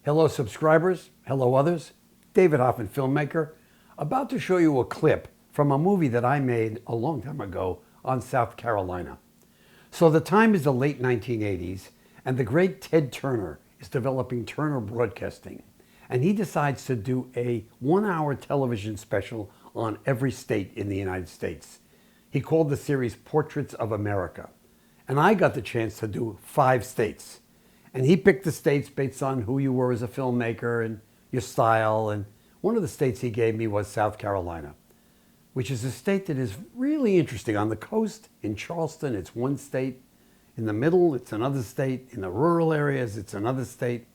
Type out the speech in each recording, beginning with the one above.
Hello subscribers, hello others. David Hoffman, filmmaker, about to show you a clip from a movie that I made a long time ago on South Carolina. So the time is the late 1980s, and the great Ted Turner is developing Turner Broadcasting. And he decides to do a 1-hour television special on every state in the United States. He called the series Portraits of America. And I got the chance to do 5 states. And he picked the states based on who you were as a filmmaker and your style. And one of the states he gave me was South Carolina, which is a state that is really interesting. On the coast, in Charleston, it's one state. In the middle, it's another state. In the rural areas, it's another state.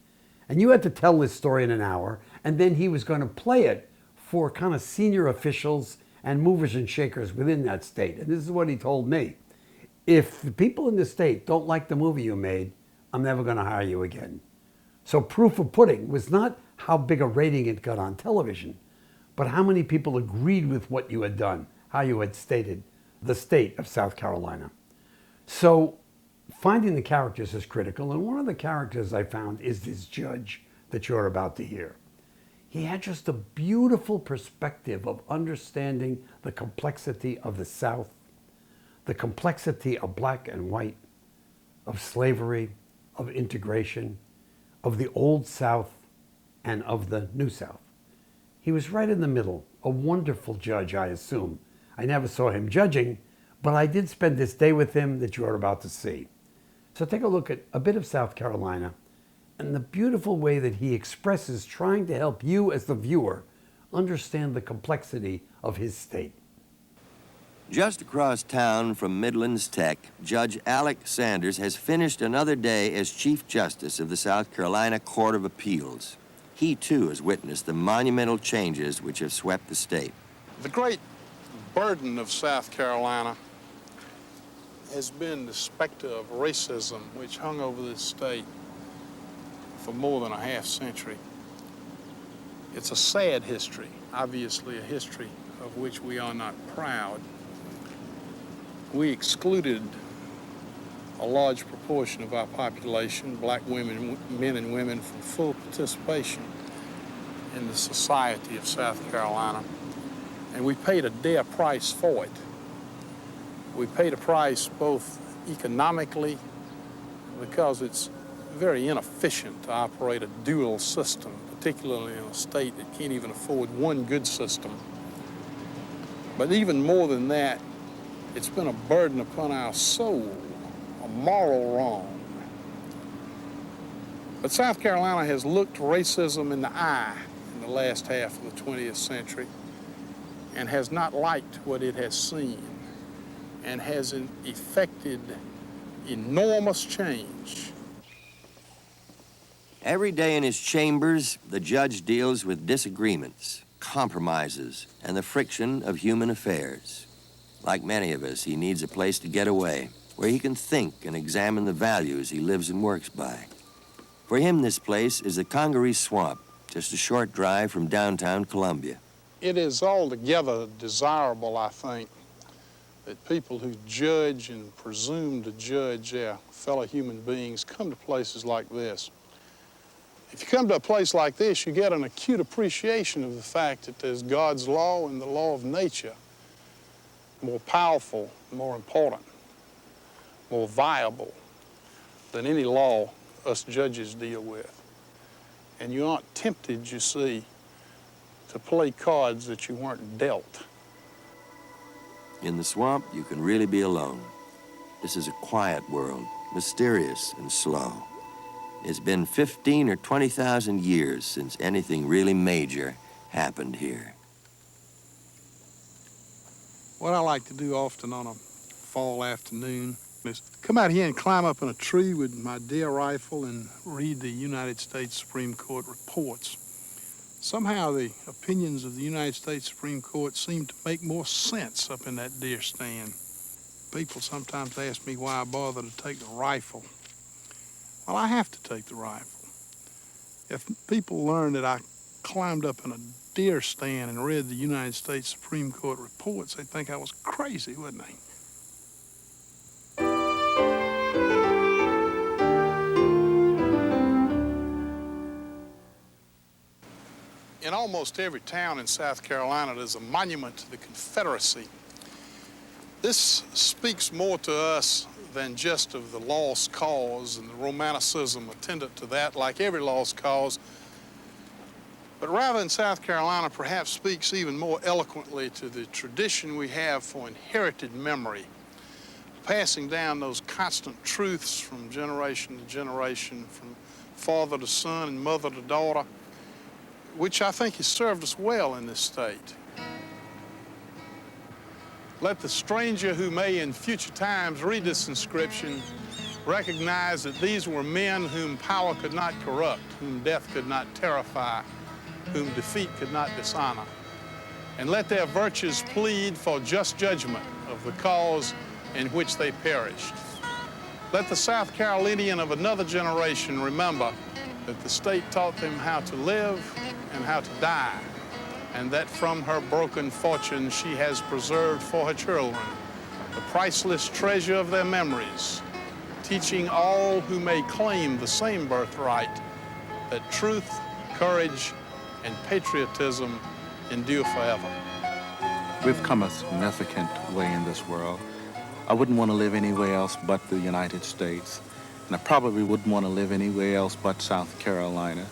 And you had to tell this story in an hour, and then he was going to play it for kind of senior officials and movers and shakers within that state. And this is what he told me. If the people in the state don't like the movie you made, I'm never going to hire you again. So proof of pudding was not how big a rating it got on television, but how many people agreed with what you had done, how you had stated the state of South Carolina. So finding the characters is critical, and one of the characters I found is this judge that you're about to hear. He had just a beautiful perspective of understanding the complexity of the South, the complexity of black and white, of slavery, of integration, of the Old South, and of the New South. He was right in the middle, a wonderful judge, I assume. I never saw him judging, but I did spend this day with him that you're about to see. So take a look at a bit of South Carolina and the beautiful way that he expresses trying to help you as the viewer understand the complexity of his state. Just across town from Midlands Tech, Judge Alec Sanders has finished another day as Chief Justice of the South Carolina Court of Appeals. He, too, has witnessed the monumental changes which have swept the state. The great burden of South Carolina has been the specter of racism which hung over this state for more than a half century. It's a sad history, obviously a history of which we are not proud. We excluded a large proportion of our population, black women, men and women, from full participation in the society of South Carolina, and we paid a dear price for it. We paid a price both economically, because it's very inefficient to operate a dual system, particularly in a state that can't even afford one good system. But even more than that, it's been a burden upon our soul, a moral wrong. But South Carolina has looked racism in the eye in the last half of the 20th century and has not liked what it has seen and has effected enormous change. Every day in his chambers, the judge deals with disagreements, compromises, and the friction of human affairs. Like many of us, he needs a place to get away, where he can think and examine the values he lives and works by. For him, this place is the Congaree Swamp, just a short drive from downtown Columbia. It is altogether desirable, I think, that people who judge and presume to judge their fellow human beings come to places like this. If you come to a place like this, you get an acute appreciation of the fact that there's God's law and the law of nature, more powerful, more important, more viable than any law us judges deal with. And you aren't tempted, you see, to play cards that you weren't dealt. In the swamp, you can really be alone. This is a quiet world, mysterious and slow. It's been 15 or 20,000 years since anything really major happened here. What I like to do often on a fall afternoon is come out here and climb up in a tree with my deer rifle and read the United States Supreme Court reports. Somehow the opinions of the United States Supreme Court seem to make more sense up in that deer stand. People sometimes ask me why I bother to take the rifle. Well, I have to take the rifle. If people learn that I climbed up in a deer stand and read the United States Supreme Court reports, they'd think I was crazy, wouldn't they? In almost every town in South Carolina, there's a monument to the Confederacy. This speaks more to us than just of the lost cause and the romanticism attendant to that, like every lost cause, but rather in South Carolina perhaps speaks even more eloquently to the tradition we have for inherited memory, passing down those constant truths from generation to generation, from father to son and mother to daughter, which I think has served us well in this state. Let the stranger who may in future times read this inscription recognize that these were men whom power could not corrupt, whom death could not terrify, whom defeat could not dishonor. And let their virtues plead for just judgment of the cause in which they perished. Let the South Carolinian of another generation remember that the state taught them how to live and how to die, and that from her broken fortune she has preserved for her children the priceless treasure of their memories, teaching all who may claim the same birthright that truth, courage, and patriotism endure forever. We've come a significant way in this world. I wouldn't want to live anywhere else but the United States, and I probably wouldn't want to live anywhere else but South Carolina.